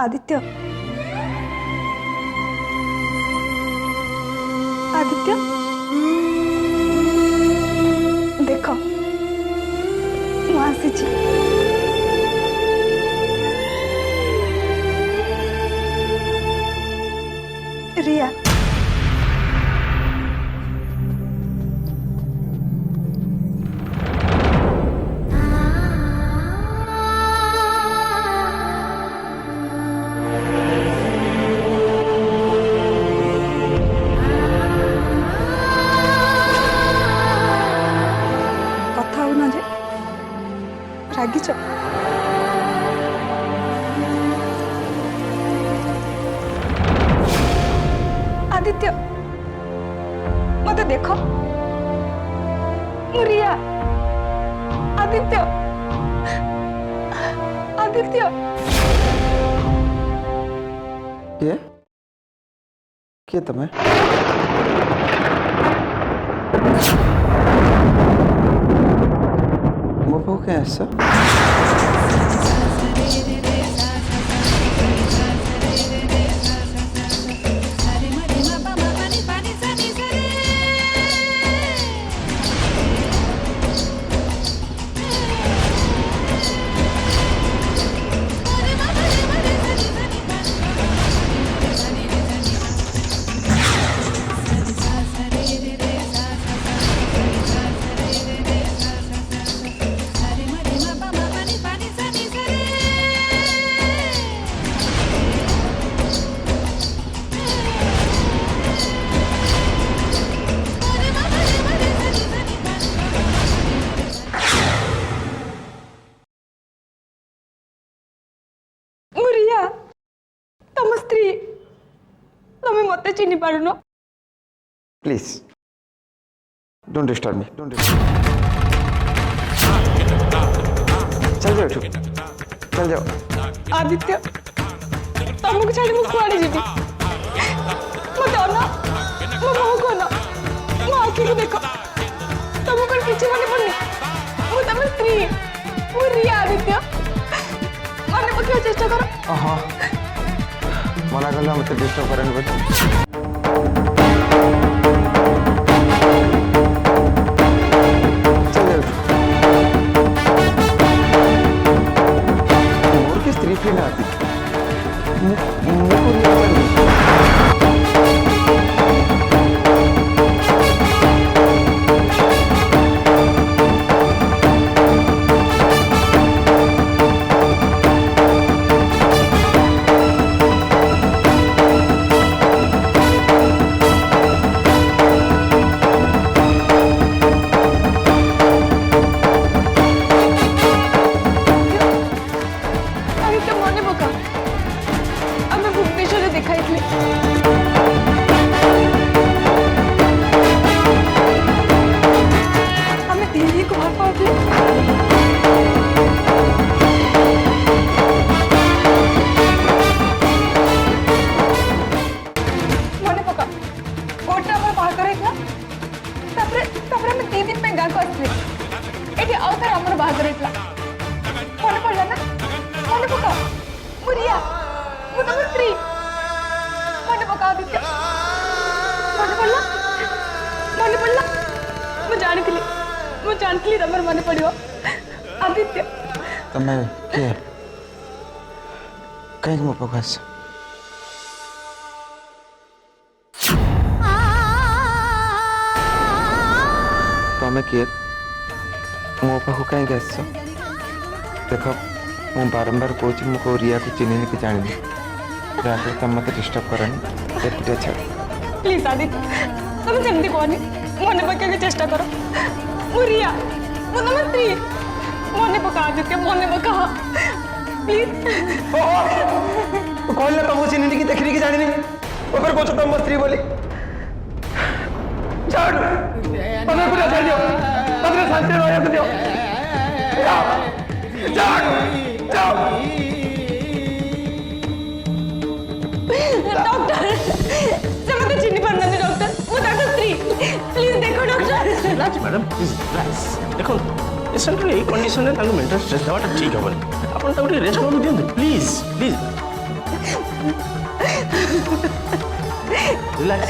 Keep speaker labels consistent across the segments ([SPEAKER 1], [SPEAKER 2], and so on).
[SPEAKER 1] आदित्य आदित्य देख मु आसी रिया कथा हो ना जे रागिच आदित्य मत देख रिया आदित्य आदित्य
[SPEAKER 2] किए तुम्हें मो पाखु क्या आस
[SPEAKER 1] रिया तम स्त्री तमें मत चिन्ह पारुन
[SPEAKER 2] please don't disturb me don't disturb चल जाओ चल जाओ
[SPEAKER 1] आदित्य तुमको छाड़ी मुझे कुआड़े जी मत अना मो मुह को अना मो आखि को देख तुमको कौन किसी मन पड़नी मु तम स्त्री मु रिया आदित्य मन पक्के चेष्टा करो
[SPEAKER 2] हाँ मना कला मत डिस्टर्ब करने बोली चल जाओ मोर की स्त्री फ्री ना आती
[SPEAKER 1] आदित्य मन पका आम भुवनेश्वर देखा आम दीदी को भल पाते मन पका गोटे आम बाहर होता 3 दिन गाँ को आसते ये आउ थे आम बाहर होता मन पड़ा ना मन पका रिया मु तुम स्त्री मन पका आदित्य मन पड़ला मु जानती तुम मन पड़ो आदित्य
[SPEAKER 2] तुम्हें किए कहीं मो पाखु आस तुम्हें किए मो पाखु कहीं आस देख मु बारंबार कौच मो रिया को चिन्ह कि जानी दयाकोर तुम मत डिस्टर्ब करनी एकुटिया छाड़
[SPEAKER 1] प्लीज आदित्य तुम जल्दी कहनी मन पका चेष्टा करो मु रिया मु तुम स्त्री मन पका आदित्य मन पका प्लीज
[SPEAKER 2] कहले तुमको चिन्ह कि देखनी कि जानी ऊपर कौच तुम स्त्री बोली छाड़ तुम्हें पूरा छाड़ दियो तुम्हें शांति रहा दियो छाड़ जाओ
[SPEAKER 1] डॉक्टर से मत चिन्ह पारना डॉक्टर वो डॉक्टर स्त्री प्लीज देखो doctor
[SPEAKER 3] relax madam please relax देखो पेशेंट ये कंडीशन में मेंटल स्ट्रेस देवाटा ठीक हेबन आपन ताऊ रेस्ट कर दियंतु प्लीज प्लीज Relax.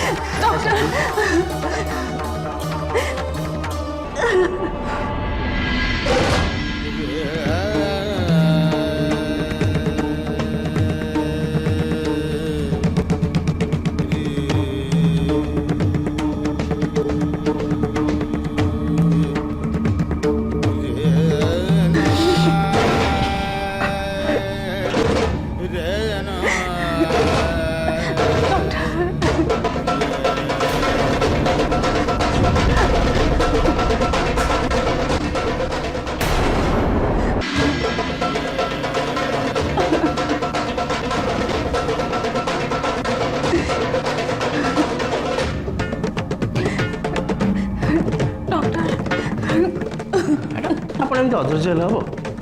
[SPEAKER 3] ଆପଣ ଏମିତି ଅଧୈର୍ଯ୍ୟ ହେଲେ ହବ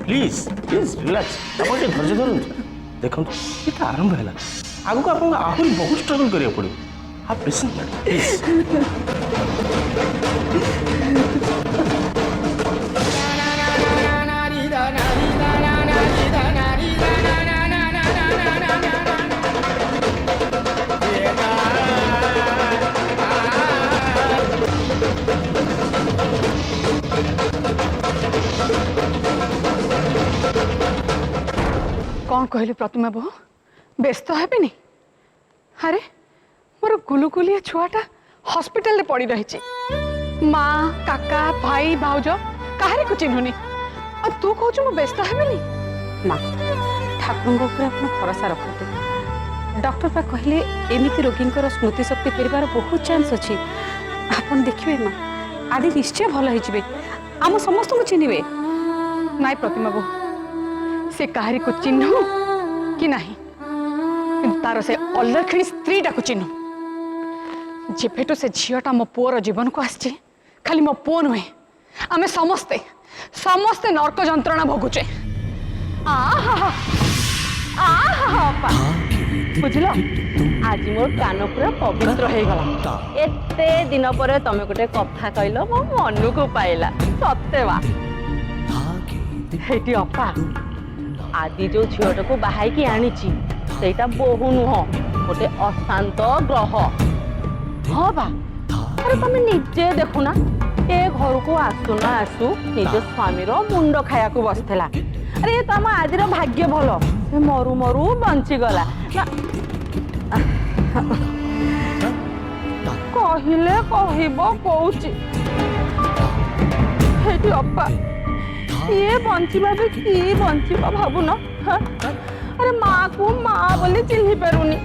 [SPEAKER 3] ପ୍ଲିଜ୍ ପ୍ଲିଜ୍ ରିଲାକ୍ସ ଆପଣ ଟିକେ ଧୈର୍ଯ୍ୟ ଧରନ୍ତୁ ଦେଖନ୍ତୁ ଏଇଟା ଆରମ୍ଭ ହେଲା ଆଗକୁ ଆପଣଙ୍କୁ ଆହୁରି ବହୁତ ଷ୍ଟ୍ରଗଲ୍ କରିବାକୁ ପଡ଼ିବ ହାଫ୍ ପେସେନ୍ସ ପ୍ଲିଜ୍
[SPEAKER 1] कौन कहली प्रतिमा बहु व्यस्त हेनी अरे मोर गुलुगुलिया छुआटा हॉस्पिटल रे पड़ी रही माँ काका भाई भाउज कहारी को चिन्हुनी और तू कहू मु व्यस्त हेनी
[SPEAKER 4] माँ ठाकुर भरोसा रखते डॉक्टर पा कहले एमती रोगी स्मृति शक्ति फेरबार बहुत चांस अच्छी आपन देखिए माँ आदि निश्चय भल हो आम समस्त को चिन्हे
[SPEAKER 1] नाई प्रतिमा बहु से कहारी को चिन्हु कि नहीं किंतु तार से अलक्षणी स्त्री को चिन्हु जेबेटू से झीटा मो पुअर जीवन को आसी खाली मो पुओ नुहे आमे समस्ते समस्ते नर्क जंत्रणा भोगुचे
[SPEAKER 4] बुझल आज मोर कान पूरा पवित्र हो गला एते दिन पर तमे गोटे कथा कहलो मो मन को पाइला सत्य बा हेटी अपा आदि जो झीटा को बाहाई की आनी सेटा बहु नुह गोटे अशांत ग्रह हाँ बा अरे तमे निजे देखुना ए घर को आसु ना आसु निज स्वामी रो मुंड खाया को बसला अरे ये तम आज भाग्य भल से मरु मरु बंची गला कहले कहब कौची हेटी अपा ये बंचिबा भी की बंचिबा भाबुन अरे माँ को माँ बोली चिन्ही पारुनी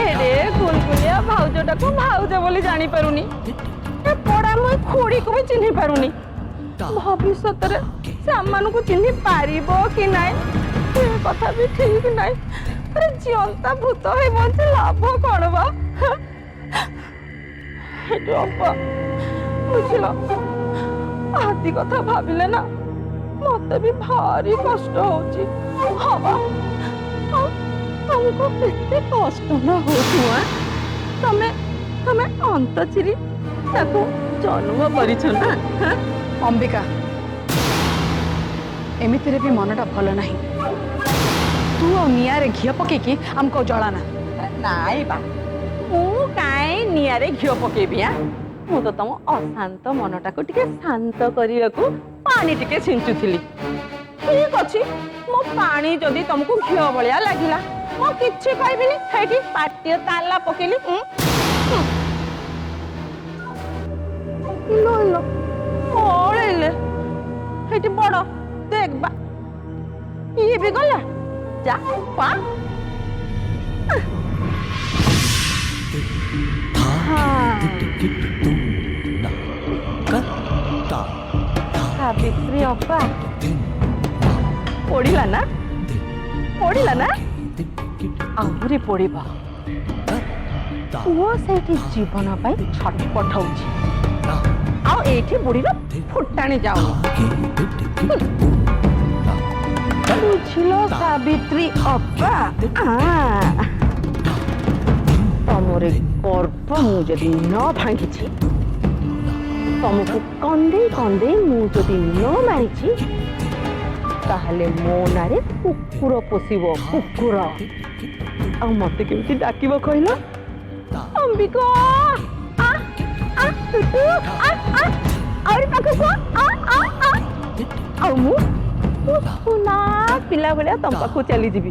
[SPEAKER 4] एरे गुलगुलिया भाउजटा को भाउज बोली जानी पारुनी ए पड़ा मुई खोड़ी को भी चिन्ही पारुनी भविष्यत रे सामान को चिन्ही पारिबो कि नाई ये कथा भी ठीक नाई अरे जीवंता भूत है बंचे लाभ कौन बा हेटो अपा बुझलो आदि कथा भाविले ना मत भी भारी कष्ट होची हवा हमको केते कष्ट ना होतुआ तमे तमे अंत चिरी ताको जन्म परिछ ना
[SPEAKER 1] अंबिका एमितिरे भी मनटा भल नहीं तू आ निया रे घिया पकेकी हमको जलाना
[SPEAKER 4] नाई बा मु काई निया रे घियो पकेबी आ मु तो तम अशांत मनटा को टिके शांत करिया को पानी टिके सिंचुथिली ठीक अछि मो पानी जदी तुमको घियो बलिया लागिला मो किछि कहबिनी हेठी पाटियो ताला पकेली लो लो ओळेले हेठी बड़ देख बा ये भी गला जा पा सावित्री अप्पा पड़िला ना आहुरी पड़िबा पुओ सेठी जीवन पाई छटपट होउची आ एठी बुढ़ीर फुटाणी जाऊ बुझिलो सावित्री अप्पा तमरे गर्भ मु जदि न भांगी तुमको कंदे कंदे मु जदि न मारी ताहले मो नारे कुकुर पोषिब कुकुर ଆଉ ମତେ କେମିତି ଡାକିବ କହିଲ? ଅମ୍ବିକା ଆ ଆ ଟୁଟୁ ଆ ଆ ଆହୁରି ପାଖକୁ ଆଉ ମୁଁ ସୁନା ପିଲା ଭଳିଆ ତମ ପାଖକୁ ଚାଲିଯିବି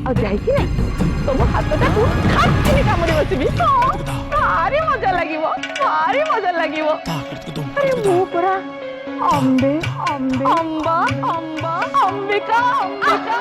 [SPEAKER 4] ଆଉ ଯାଇକି ନା ତମ ହାତଟାକୁ ଖାତିନି କାମୁଡ଼ି ବସିବି। ଭାରି ମଜା ଲାଗିବ, ଭାରି ମଜା ଲାଗିବ। ଆରେ ମୁଁ ପରା ଅମ୍ବେ ଅମ୍ବେ ଅମ୍ବା ଅମ୍ବା ଅମ୍ବିକା ଅମ୍ବିକା।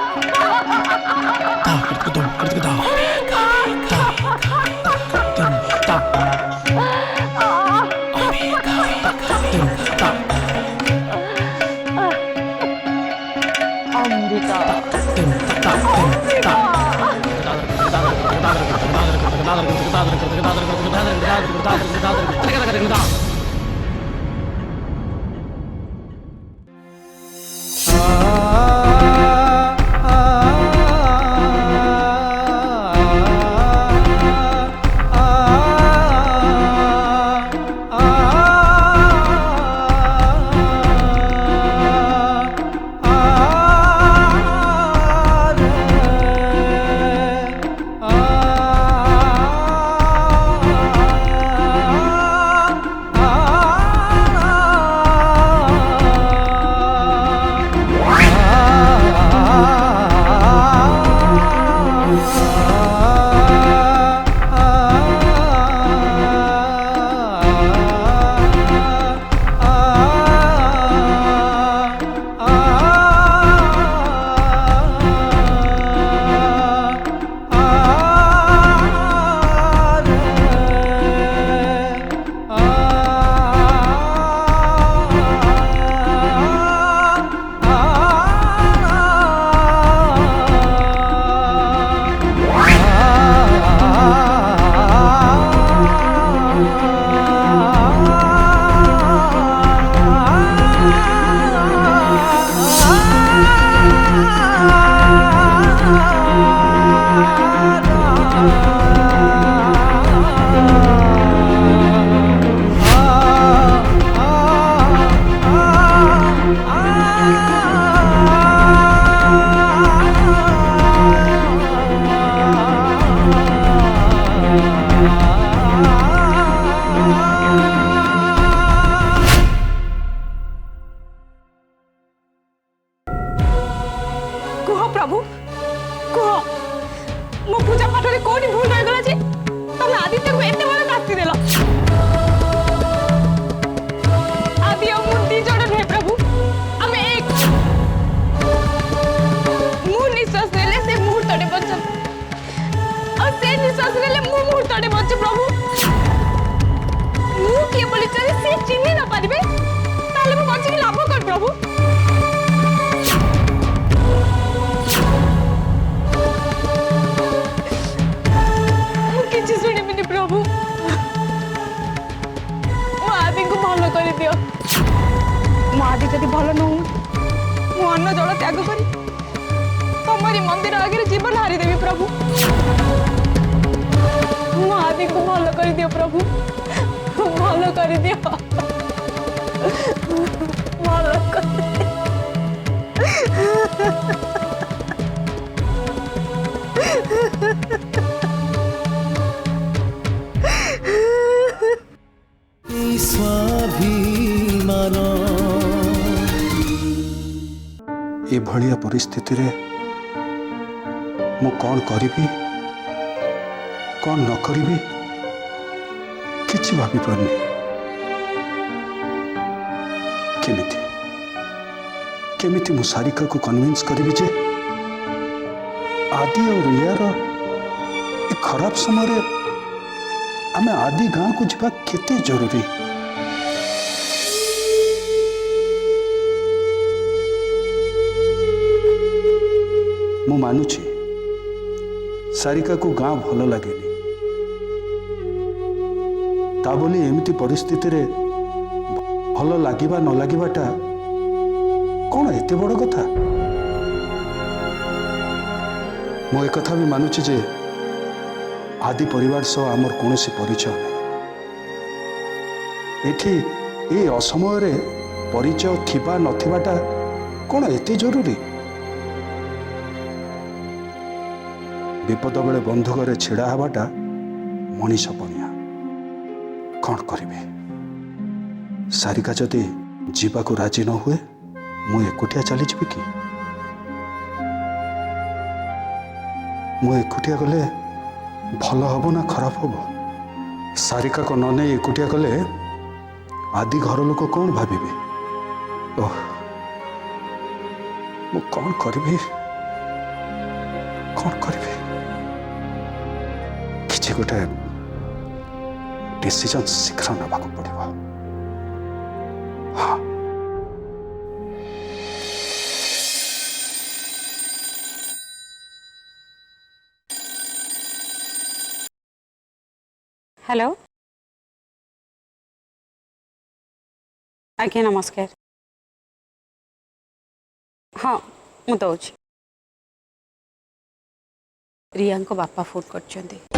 [SPEAKER 4] कुह प्रभु कुह मो पूजा पाठ रे कोनी भूल रह गला जे तुम आदित्य को एते बड़ शास्ति देलो। आदि और मु दी जण रे प्रभु हमें एक मु निश्वास लेले से मुहूर्त रे बच और से निश्वास लेले मु मुहूर्त रे बच प्रभु मु के बोली चले से चिन्ह ना पारिबे ताले मु बच के लाभ कर प्रभु। प्रभु मो आदि को भल कर दियो मो आदि जदि भल न हो मो अन्न जल त्याग करी तमरी मंदिर आगे जीवन हारी देवी प्रभु मो आदि को भल कर दियो प्रभु भल कर दियो भल कर
[SPEAKER 5] स्वाभिमान
[SPEAKER 6] ये भलिया परिस्थिति रे मु कौन करिबी कौन न करिबी किछि भाबी पारनी। केमिति केमिति मु सारिका को कन्विंस करिबी जे आदि और रियार ए खराब समय रे आमे आदि गाँ को जावा केते जरूरी। मु मानुछि सारिका को गाँ भल लगेनी ता बोली एमिति परिस्थिति रे भल लागिबा न लागिबाटा कौन एते बड़ कथा। मु एक कथा भी मानुछि जे आदि परिवार सह आमर कौन परिचय नहीं एठी ए असमय रे परिचय थिबा नथिबाटा कौन एते जरूरी। विपद बेले बंधु घरे छिड़ा हवाटा मनीष पणिया कौन करिबे सारिका जदि जीवाकू राजी न हुए मु एकुटिया चली जीवी कि मु एकुटिया गले भल हब ना खराब हब सारिका को न नहीं एकुटिया गले आदि घर लोक कौन भाविबे ओह मु कौन करिबी किसी गोटे डिसीजन शीघ्र नवा पड़ो हाँ
[SPEAKER 7] हेलो आज्ञा नमस्कार हाँ मु दौची रिया को बापा फोन कर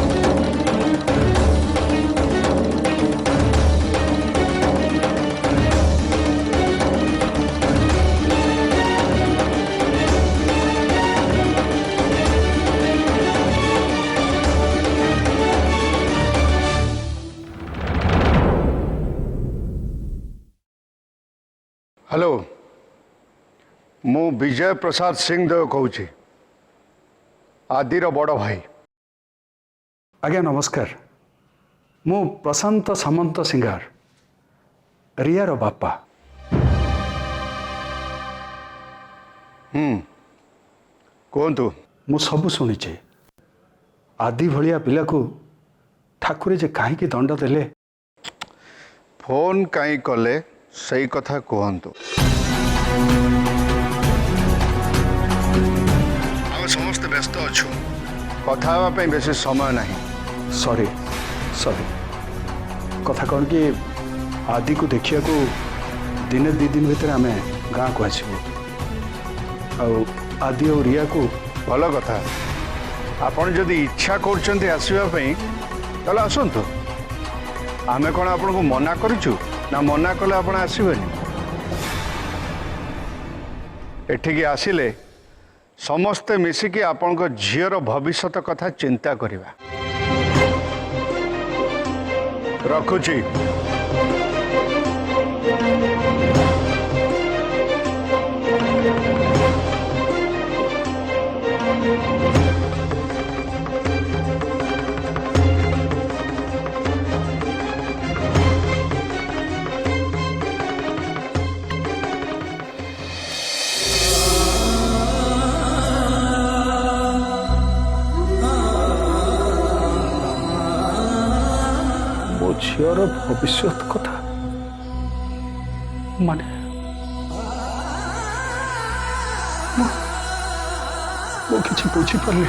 [SPEAKER 8] हेलो मु विजय प्रसाद सिंह देव कहूँ आदिर बड़ भाई
[SPEAKER 6] आज्ञा नमस्कार मु प्रशांत सामंत सिंगार रियार बापा
[SPEAKER 8] कहतु
[SPEAKER 6] मु सब शुणिचे आदि भलिया पिला को ठाकुर जे कहीं दंड देले
[SPEAKER 8] फोन कहीं कले सही कथा कहतु आम समस्त व्यस्त अच्छु कथा हाँवाई बेसी समय नहीं
[SPEAKER 6] सॉरी कथा कौन कि आदि को देखिया को दिने दी दिन भीतर आम गाँ को आसबू आदि और रिया को
[SPEAKER 8] भल कथा आपन जदि इच्छा करछन्ते आसीबा ताले आसंतु आमे कौन आपन को मना करिछु ना मना कले आपन आसीबेनी एठिकी आसिले समस्ते मिसिकी आपन को झीर भविष्यत कथा चिंता करिबा रखुची
[SPEAKER 6] झीर भविष्य कथा माने वो किसी बुझी पारे